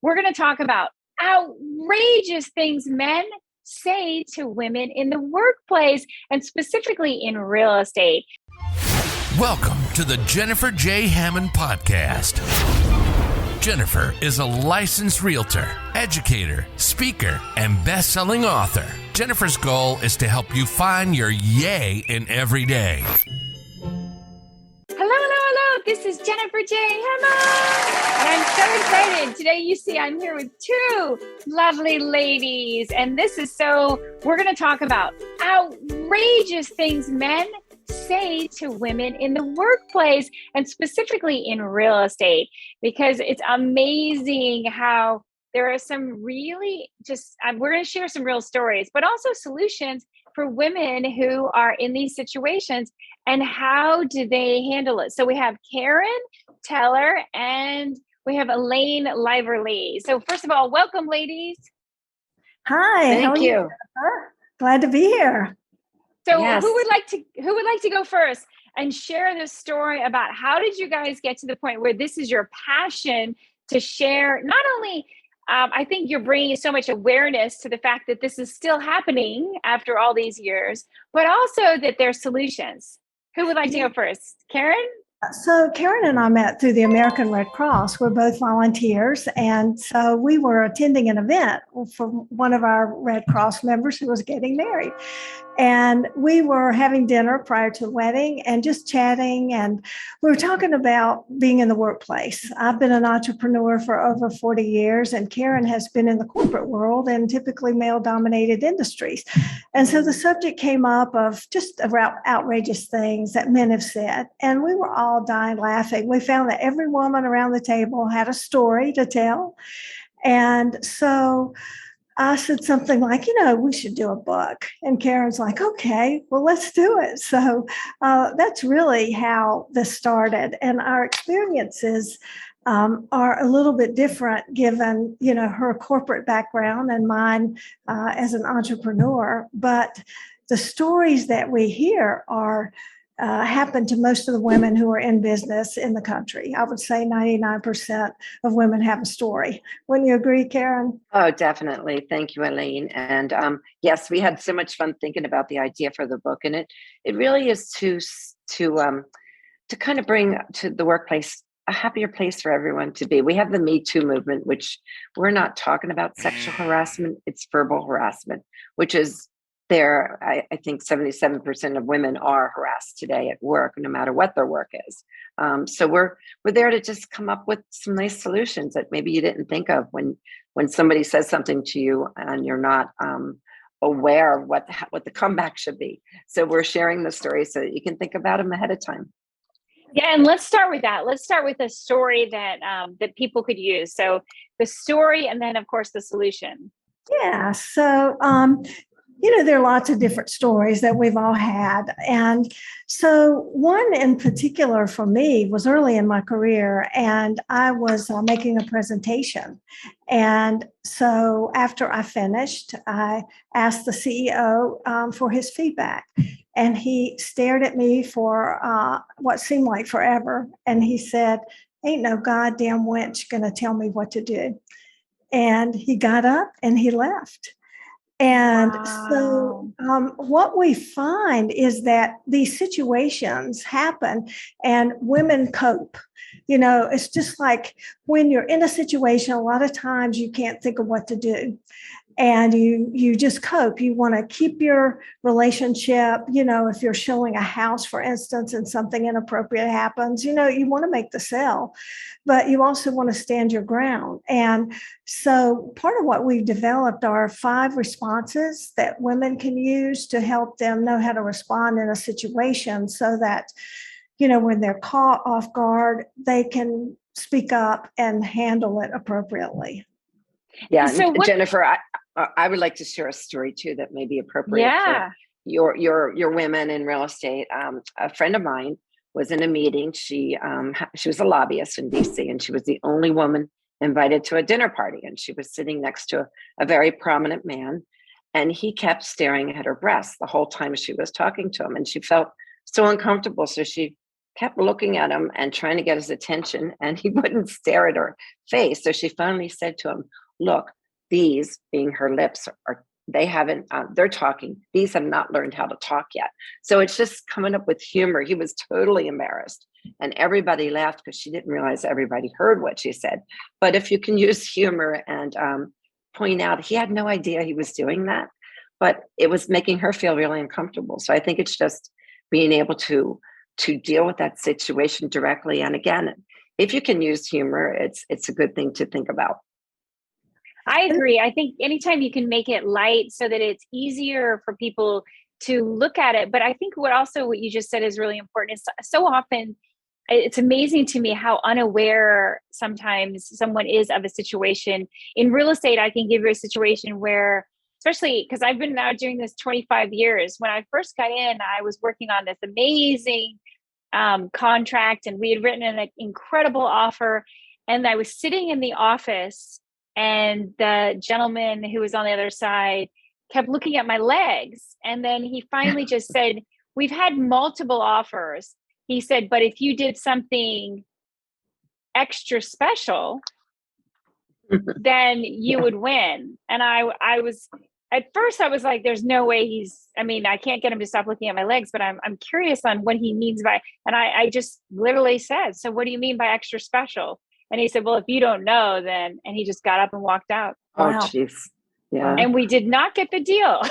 we're going to talk about outrageous things men say to women in the workplace and specifically in real estate. Welcome to the Jennifer J. Hammond Podcast. Jennifer is a licensed realtor, educator, speaker, and best-selling author. Jennifer's goal is to help you find your yay in every day. Hello. This is Jennifer J. Hammond. And I'm so excited. Today, you see, I'm here with two lovely ladies. And we're going to talk about outrageous things men say to women in the workplace and specifically in real estate, because it's amazing how there are some really we're going to share some real stories, but also solutions for women who are in these situations and how do they handle it. So we have Karen Teller and we have Elaine Lyerly. So first of all, welcome, ladies. Hi. Thank you. Glad to be here. So yes. who would like to go first and share this story about how did you guys get to the point where this is your passion to share? Not only, I think you're bringing so much awareness to the fact that this is still happening after all these years, but also that there's solutions. Who would like to go first? Karen? So Karen and I met through the American Red Cross. We're both volunteers. And so we were attending an event for one of our Red Cross members who was getting married. And we were having dinner prior to the wedding and just chatting. And we were talking about being in the workplace. I've been an entrepreneur for over 40 years, and Karen has been in the corporate world and typically male-dominated industries. And so the subject came up of just about outrageous things that men have said. And we were all dying laughing. We found that every woman around the table had a story to tell. And so I said something like, we should do a book. And Karen's like, okay, well, let's do it. So that's really how this started. And our experiences are a little bit different given, her corporate background and mine as an entrepreneur. But the stories that we hear are happen to most of the women who are in business in the country. I would say 99% of women have a story. Wouldn't you agree, Karen? Oh, definitely. Thank you, Elaine. And yes, we had so much fun thinking about the idea for the book, and it really is to kind of bring to the workplace a happier place for everyone to be. We have the Me Too movement, which we're not talking about sexual harassment; it's verbal harassment, which is there. I think 77% of women are harassed today at work, no matter what their work is. So we're there to just come up with some nice solutions that maybe you didn't think of when somebody says something to you and you're not aware of what the comeback should be. So we're sharing the stories so that you can think about them ahead of time. Yeah, and let's start with that. Let's start with a story that people could use. So the story, and then of course the solution. Yeah. So there are lots of different stories that we've all had. And so one in particular for me was early in my career, and I was making a presentation. And so after I finished, I asked the CEO for his feedback. And he stared at me for what seemed like forever. And he said, "Ain't no goddamn wench going to tell me what to do." And he got up and he left. And so what we find is that these situations happen and women cope. It's just like when you're in a situation, a lot of times you can't think of what to do. And you just cope. You want to keep your relationship, if you're showing a house, for instance, and something inappropriate happens, you want to make the sale, but you also want to stand your ground. And so part of what we've developed are 5 responses that women can use to help them know how to respond in a situation so that, when they're caught off guard, they can speak up and handle it appropriately. Yeah, so Jennifer, I would like to share a story too that may be appropriate for your women in real estate. A friend of mine was in a meeting. She was a lobbyist in DC, and she was the only woman invited to a dinner party. And she was sitting next to a very prominent man, and he kept staring at her breasts the whole time she was talking to him. And she felt so uncomfortable. So she kept looking at him and trying to get his attention, and he wouldn't stare at her face. So she finally said to him, look, these, being her lips, are they haven't, they're talking. These have not learned how to talk yet. So it's just coming up with humor. He was totally embarrassed, and everybody laughed because she didn't realize everybody heard what she said. But if you can use humor and point out, he had no idea he was doing that, but it was making her feel really uncomfortable. So I think it's just being able to deal with that situation directly. And again, if you can use humor, it's a good thing to think about. I agree. I think anytime you can make it light so that it's easier for people to look at it. But I think what you just said is really important is so often it's amazing to me how unaware sometimes someone is of a situation. In real estate, I can give you a situation where, especially because I've been now doing this 25 years. When I first got in, I was working on this amazing contract, and we had written an incredible offer. And I was sitting in the office, and the gentleman who was on the other side kept looking at my legs. And then he finally just said, we've had multiple offers. He said, but if you did something extra special, then you would win. And I was, at first I was like, there's no way I can't get him to stop looking at my legs, but I'm curious on what he means by, and I just literally said, so what do you mean by extra special? And he said, well, if you don't know, then, and he just got up and walked out. Oh, jeez. Yeah. And we did not get the deal.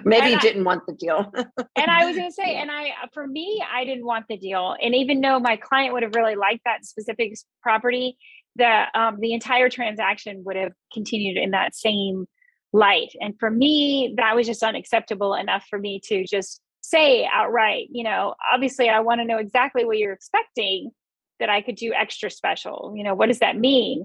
Maybe you didn't want the deal. And I was going to say, for me, I didn't want the deal. And even though my client would have really liked that specific property, the entire transaction would have continued in that same light. And for me, that was just unacceptable enough for me to just say outright, obviously I want to know exactly what you're expecting, that I could do extra special. What does that mean?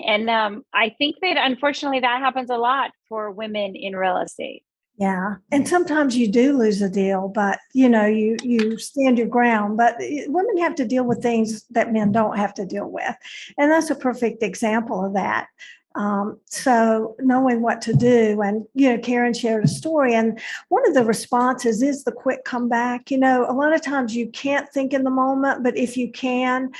And I think that unfortunately that happens a lot for women in real estate. Yeah. And sometimes you do lose a deal, but you stand your ground. But women have to deal with things that men don't have to deal with. And that's a perfect example of that. So knowing what to do, and, Karen shared a story, and one of the responses is the quick comeback. A lot of times you can't think in the moment, but if you can,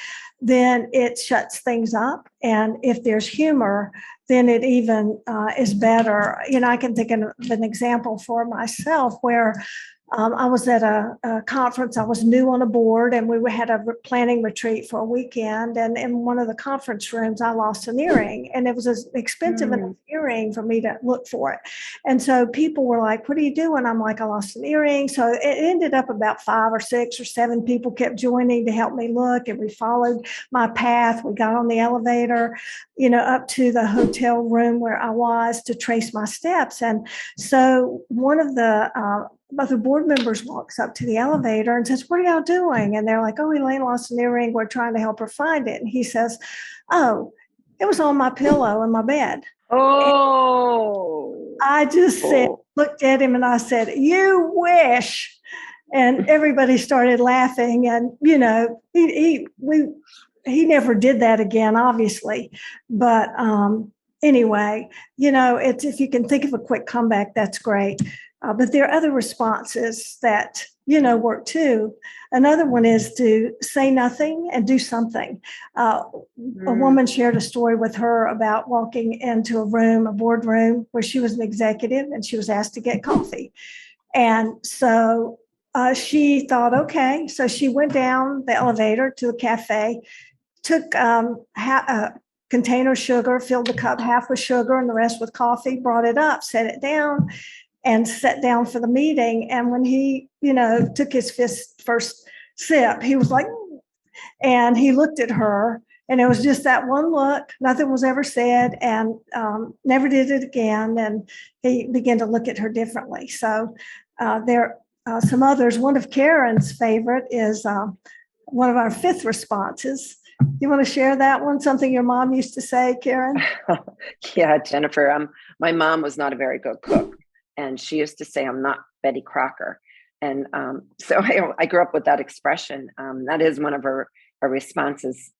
then it shuts things up. And if there's humor, then it even is better. I can think of an example for myself where I was at a conference. I was new on a board, and we had a planning retreat for a weekend. And in one of the conference rooms, I lost an earring, and it was as expensive an earring for me to look for it. And so people were like, "What are you doing?" I'm like, "I lost an earring." So it ended up about 5 or 6 or 7 people kept joining to help me look, and we followed my path. We got on the elevator, up to the hotel room where I was to trace my steps. And so one of the other board members walks up to the elevator and says, "What are y'all doing?" And they're like, "Oh, Elaine lost an earring. We're trying to help her find it." And he says, "Oh, it was on my pillow in my bed." Oh. And I just looked at him and I said, "You wish." And everybody started laughing. And, he never did that again, obviously. But anyway, it's, if you can think of a quick comeback, that's great. But there are other responses that, work too. Another one is to say nothing and do something. A woman shared a story with her about walking into a boardroom where she was an executive, and she was asked to get coffee. And so she thought, okay. So she went down the elevator to a cafe, took a container of sugar, filled the cup half with sugar and the rest with coffee, brought it up, set it down, and sat down for the meeting. And when he, took his first sip, he was like, and he looked at her, and it was just that one look. Nothing was ever said, and never did it again. And he began to look at her differently. So there are some others. One of Karen's favorite is one of our 5th responses. You want to share that one? Something your mom used to say, Karen? Yeah, Jennifer. My mom was not a very good cook. And she used to say, "I'm not Betty Crocker." And so I grew up with that expression. That is one of her responses.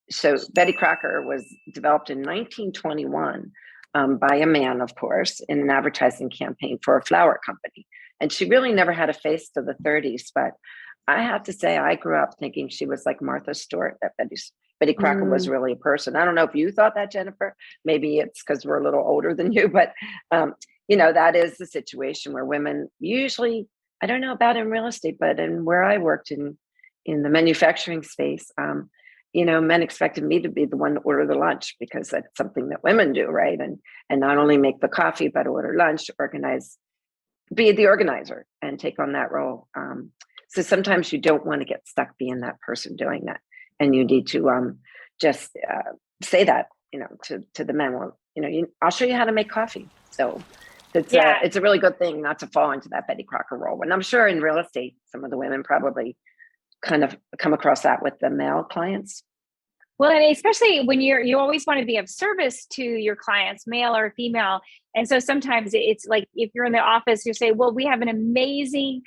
So Betty Crocker was developed in 1921 by a man, of course, in an advertising campaign for a flour company. And she really never had a face to the 30s, but I have to say, I grew up thinking she was like Martha Stewart, that Betty Crocker was really a person. I don't know if you thought that, Jennifer. Maybe it's because we're a little older than you, but that is the situation where women usually, I don't know about in real estate, but in where I worked in the manufacturing space, men expected me to be the one to order the lunch because that's something that women do, right? And not only make the coffee, but order lunch, be the organizer and take on that role. So sometimes you don't want to get stuck being that person doing that. And you need to just say that, to the men. Well, I'll show you how to make coffee. So it's a really good thing not to fall into that Betty Crocker role. And I'm sure in real estate, some of the women probably kind of come across that with the male clients. Well, and especially when you always want to be of service to your clients, male or female. And so sometimes it's like, if you're in the office, you say, well, we have an amazing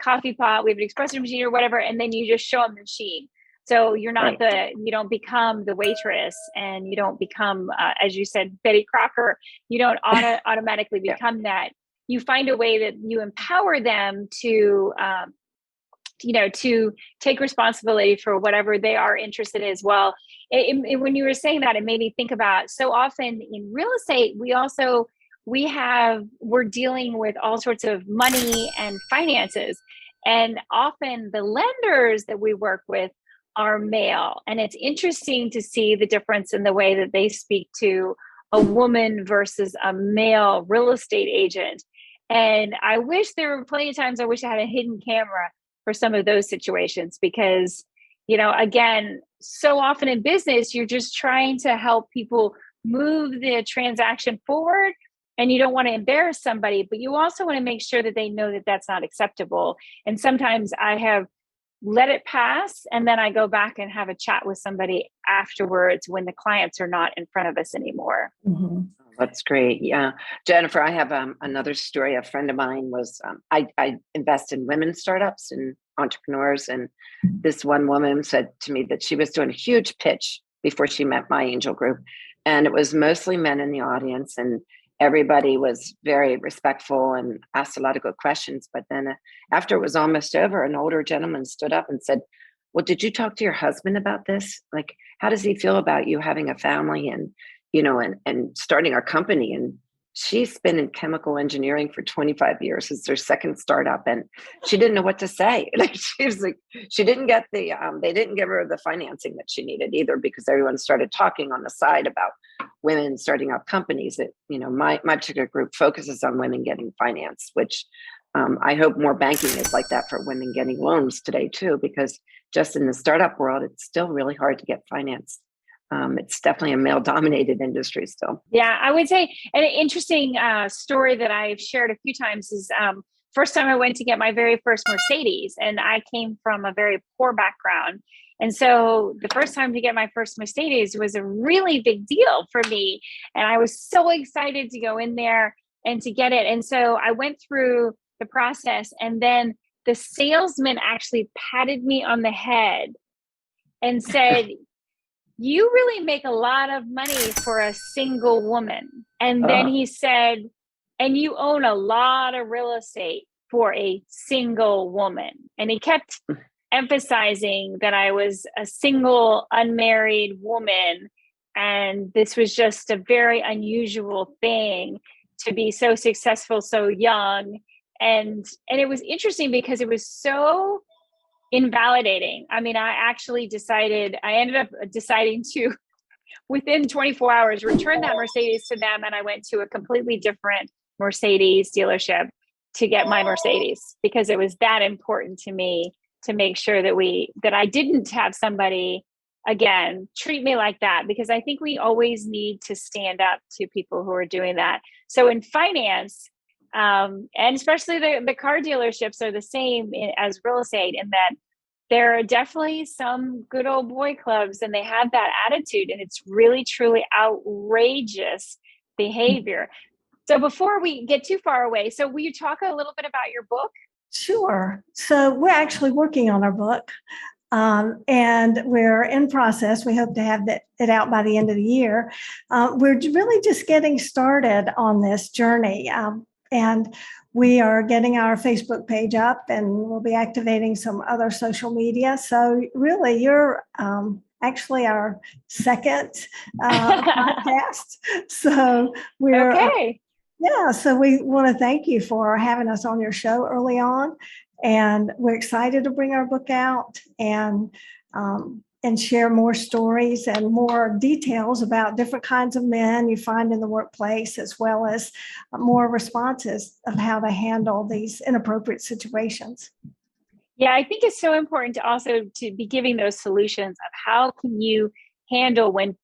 coffee pot, we have an espresso machine or whatever. And then you just show them the machine. So you're not you don't become the waitress, and you don't become, as you said, Betty Crocker. You don't automatically become that. You find a way that you empower them to take responsibility for whatever they are interested in as well. When you were saying that, it made me think about, so often in real estate, we're dealing with all sorts of money and finances. And often the lenders that we work with are male. And it's interesting to see the difference in the way that they speak to a woman versus a male real estate agent. And I wish there were plenty of times I wish I had a hidden camera for some of those situations, because, again, so often in business, you're just trying to help people move the transaction forward, and you don't want to embarrass somebody, but you also want to make sure that they know that that's not acceptable. And sometimes I have let it pass, and then I go back and have a chat with somebody afterwards when the clients are not in front of us anymore. Mm-hmm. That's great. Yeah. Jennifer, I have another story. A friend of mine was, I invest in women startups and entrepreneurs. And this one woman said to me that she was doing a huge pitch before she met my angel group. And it was mostly men in the audience, and everybody was very respectful and asked a lot of good questions. But then after it was almost over, an older gentleman stood up and said, well, did you talk to your husband about this? Like, how does he feel about you having a family and starting our company? And she's been in chemical engineering for 25 years. It's her second startup. And she didn't know what to say. Like, she was like, she didn't get they didn't give her the financing that she needed either, because everyone started talking on the side about women starting up companies. That, my particular group focuses on women getting finance, which I hope more banking is like that for women getting loans today too, because just in the startup world, it's still really hard to get finance. It's definitely a male-dominated industry still. Yeah, I would say an interesting story that I've shared a few times is first time I went to get my very first Mercedes, and I came from a very poor background. And so the first time to get my first Mercedes was a really big deal for me. And I was so excited to go in there and to get it. And so I went through the process, and then the salesman actually patted me on the head and said, you really make a lot of money for a single woman. And then he said, and you own a lot of real estate for a single woman. And he kept emphasizing that I was a single, unmarried woman. And this was just a very unusual thing to be so successful, so young. And it was interesting because it was so invalidating. I mean, I ended up deciding to, within 24 hours, return that Mercedes to them. And I went to a completely different Mercedes dealership to get my Mercedes, because it was that important to me to make sure that I didn't have somebody, again, treat me like that, because I think we always need to stand up to people who are doing that. So in finance, and especially the car dealerships are the same as real estate, in that there are definitely some good old boy clubs, and they have that attitude, and it's really, truly outrageous behavior. So before we get too far away, so will you talk a little bit about your book? Sure. So we're actually working on our book, and we're in process. We hope to have it out by the end of the year. We're really just getting started on this journey. And we are getting our Facebook page up, and we'll be activating some other social media. So really, you're actually our second podcast. So we're Okay. so we want to thank you for having us on your show early on, and we're excited to bring our book out and share more stories and more details about different kinds of men you find in the workplace, as well as more responses of how to handle these inappropriate situations. Yeah, I think it's so important to also to be giving those solutions of how can you handle when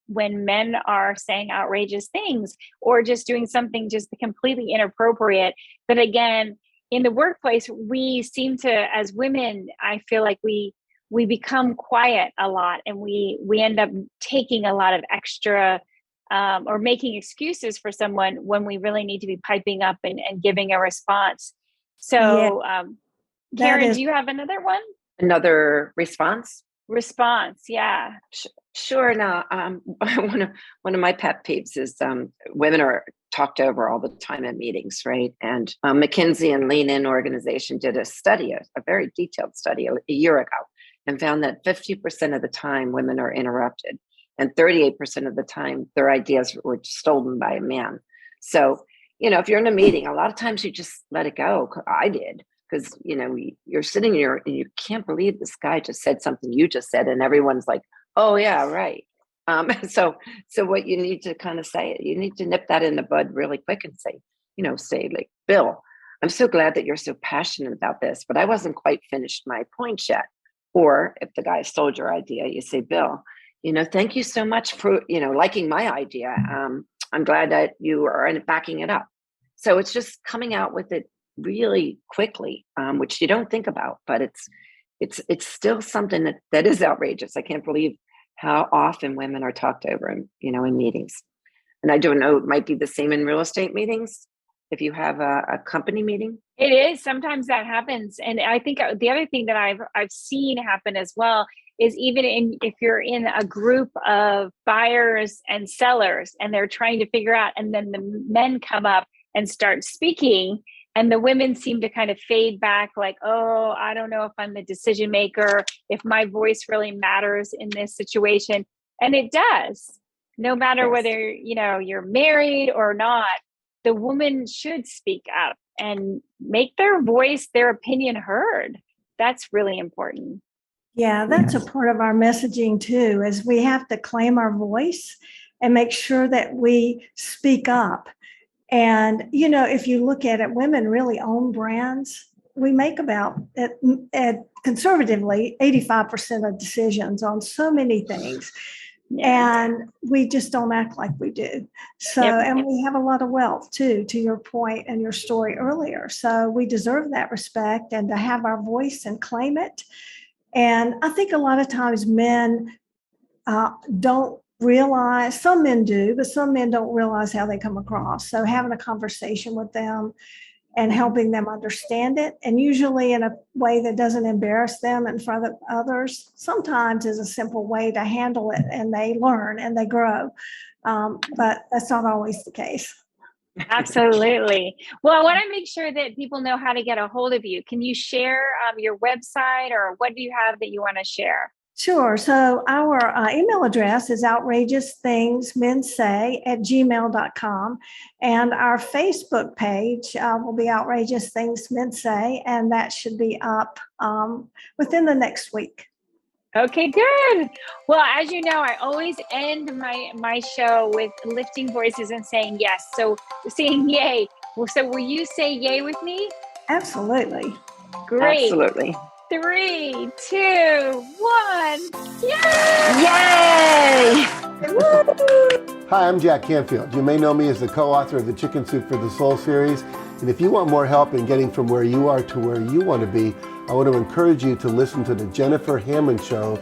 men are saying outrageous things or just doing something just completely inappropriate. But again, in the workplace, we seem to, as women, I feel like we become quiet a lot, and we end up taking a lot of extra or making excuses for someone when we really need to be piping up and giving a response. So, Karen, do you have another one? Another response? Response, yeah. Sure. Now, one of my pet peeves is women are talked over all the time in meetings, right? And McKinsey and Lean In organization did a study, a very detailed study a year ago, and found that 50% of the time women are interrupted, and 38% of the time their ideas were stolen by a man. So, if you're in a meeting, a lot of times you just let it go. I did. Because, you're sitting here and you can't believe this guy just said something you just said, and everyone's like, oh, yeah, right. So what you need to kind of say, you need to nip that in the bud really quick and say like, Bill, I'm so glad that you're so passionate about this, but I wasn't quite finished my point yet. Or if the guy stole your idea, you say, Bill, thank you so much for, liking my idea. I'm glad that you are backing it up. So it's just coming out with it really quickly, which you don't think about, but it's still something that is outrageous. I can't believe how often women are talked over in meetings. And I don't know, it might be the same in real estate meetings. If you have a company meeting, it is. Sometimes that happens. And I think the other thing that I've seen happen as well is even if you're in a group of buyers and sellers and they're trying to figure out, and then the men come up and start speaking, and the women seem to kind of fade back like, oh, I don't know if I'm the decision maker, if my voice really matters in this situation. And it does. No matter whether, you're married or not, the woman should speak up and make their voice, their opinion heard. That's really important. Yeah, that's a part of our messaging too, is we have to claim our voice and make sure that we speak up. And, if you look at it, women really own brands. We make about, at conservatively, 85% of decisions on so many things. And we just don't act like we do. So, and we have a lot of wealth too, to your point and your story earlier. So we deserve that respect and to have our voice and claim it. And I think a lot of times men don't realize, some men do, but some men don't realize how they come across. So having a conversation with them and helping them understand it, and usually in a way that doesn't embarrass them in front of others, sometimes is a simple way to handle it, and they learn and they grow. But that's not always the case. Absolutely. Well, I want to make sure that people know how to get a hold of you. Can you share your website, or what do you have that you want to share? Sure. So our email address is outrageousthingsmensay@gmail.com. And our Facebook page will be Outrageous Things Men Say, and that should be up within the next week. Okay, good. Well, as you know, I always end my show with lifting voices and saying yes. So saying yay. So will you say yay with me? Absolutely. Great. Absolutely. 3, 2, 1. Yay! Yay! Hi, I'm Jack Canfield. You may know me as the co-author of the Chicken Soup for the Soul series. And if you want more help in getting from where you are to where you want to be, I want to encourage you to listen to the Jennifer Hammond Show